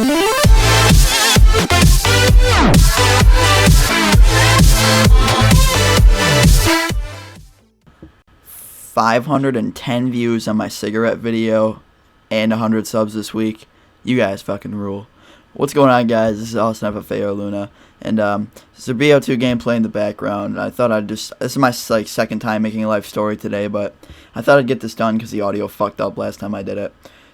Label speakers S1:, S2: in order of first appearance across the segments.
S1: 510 views on my cigarette video and 100 subs this week. You guys fucking rule. What's going on, guys? This is Austin FFAO Luna, and there's a BO2 gameplay in the background. I thought this is my second time making a live story today, but I thought I'd get this done because the audio fucked up last time I did it.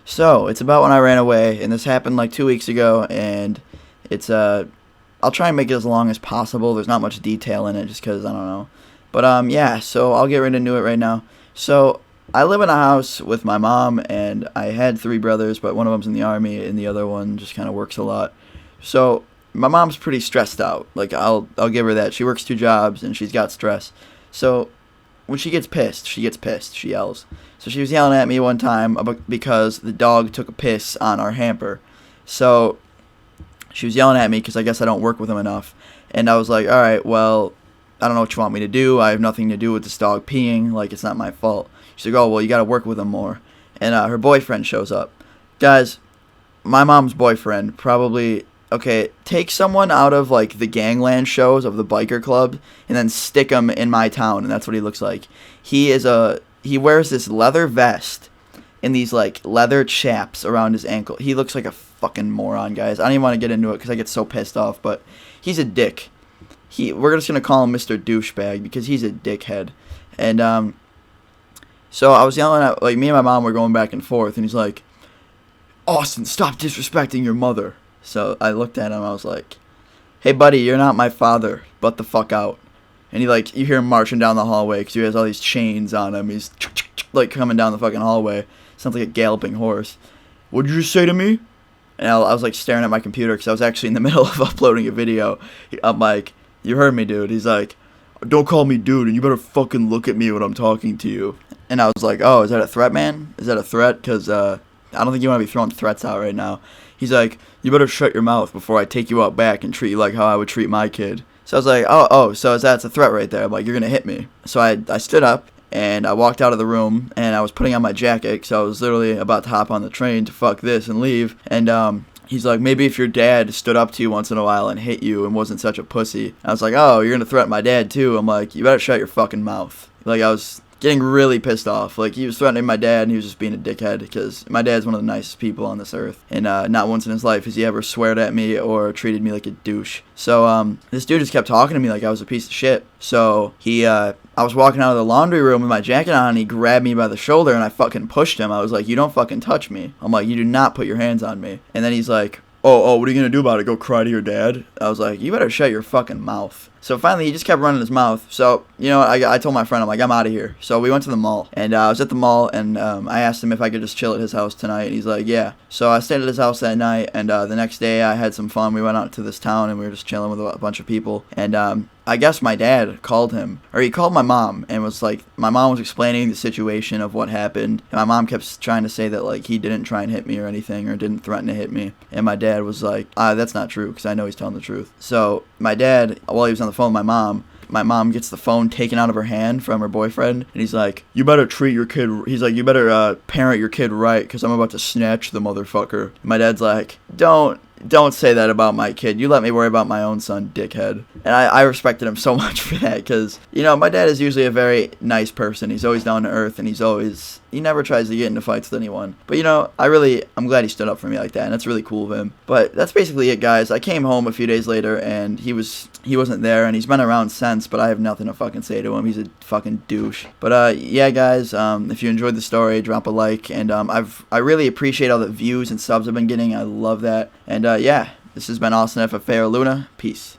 S1: So it's about when I ran away, and this happened like 2 weeks ago, and it's I'll try and make it as long as possible. There's not much detail in it just because I don't know, but yeah. So I'll get right into it right now. So I live in a house with my mom, and I had 3 brothers, but one of them's in the army, and the other one just kind of works a lot. So my mom's pretty stressed out. Like, I'll give her that. She works 2 jobs, and she's got stress. So when she gets pissed. She yells. So she was yelling at me one time because the dog took a piss on our hamper. So she was yelling at me because I guess I don't work with him enough. And I was like, all right, well, I don't know what you want me to do. I have nothing to do with this dog peeing. Like, it's not my fault. She's like, oh, well, you got to work with him more. And her boyfriend shows up. Guys, my mom's boyfriend probably, okay, take someone out of, like, the gangland shows of the biker club and then stick him in my town, and that's what he looks like. He wears this leather vest and these, like, leather chaps around his ankle. He looks like a fucking moron, guys. I don't even want to get into it because I get so pissed off, but he's a dick. We're just going to call him Mr. Douchebag because he's a dickhead. And, so I was yelling at, like, me and my mom were going back and forth, and he's like, Austin, stop disrespecting your mother. So I looked at him, I was like, hey, buddy, you're not my father, butt the fuck out. And you hear him marching down the hallway because he has all these chains on him. He's, like, coming down the fucking hallway. Sounds like a galloping horse. What'd you just say to me? And I was, like, staring at my computer because I was actually in the middle of uploading a video. I'm like, you heard me, dude. He's like, don't call me dude, and you better fucking look at me when I'm talking to you. And I was like, oh, is that a threat, man? Is that a threat? Because I don't think you want to be throwing threats out right now. He's like, you better shut your mouth before I take you out back and treat you like how I would treat my kid. So I was like, oh, so that's a threat right there. I'm like, you're going to hit me. So I stood up, and I walked out of the room, and I was putting on my jacket because I was literally about to hop on the train to fuck this and leave. And he's like, maybe if your dad stood up to you once in a while and hit you and wasn't such a pussy. I was like, oh, you're going to threaten my dad too? I'm like, you better shut your fucking mouth. Like, I was getting really pissed off. Like, he was threatening my dad, and he was just being a dickhead because my dad's one of the nicest people on this earth. And not once in his life has he ever sweared at me or treated me like a douche. So this dude just kept talking to me like I was a piece of shit. So I was walking out of the laundry room with my jacket on, and he grabbed me by the shoulder, and I fucking pushed him. I was like, you don't fucking touch me. I'm like, you do not put your hands on me. And then he's like, oh, what are you going to do about it? Go cry to your dad? I was like, you better shut your fucking mouth. So finally, he just kept running his mouth. So, you know what, I told my friend, I'm like, I'm out of here. So we went to the mall, and I was at the mall, and I asked him if I could just chill at his house tonight, and he's like, yeah. So I stayed at his house that night, and the next day I had some fun. We went out to this town, and we were just chilling with a bunch of people, and I guess my dad called him, or he called my mom, and was like, my mom was explaining the situation of what happened, and my mom kept trying to say that, like, he didn't try and hit me or anything, or didn't threaten to hit me, and my dad was like, that's not true, because I know he's telling the truth. So my dad, while he was on the phone with my mom gets the phone taken out of her hand from her boyfriend, and he's like, you better treat your kid, he's like, you better parent your kid right, because I'm about to snatch the motherfucker. And my dad's like, don't say that about my kid. You let me worry about my own son, dickhead. And I respected him so much for that because, you know, my dad is usually a very nice person. He's always down to earth, and he never tries to get into fights with anyone. But, you know, I'm glad he stood up for me like that, and that's really cool of him. But that's basically it, guys. I came home a few days later, and he wasn't there, and he's been around since, but I have nothing to fucking say to him. He's a fucking douche. But, yeah, guys, if you enjoyed the story, drop a like, and I really appreciate all the views and subs I've been getting. I love that. And, yeah, this has been Austin FFAO Luna. Peace.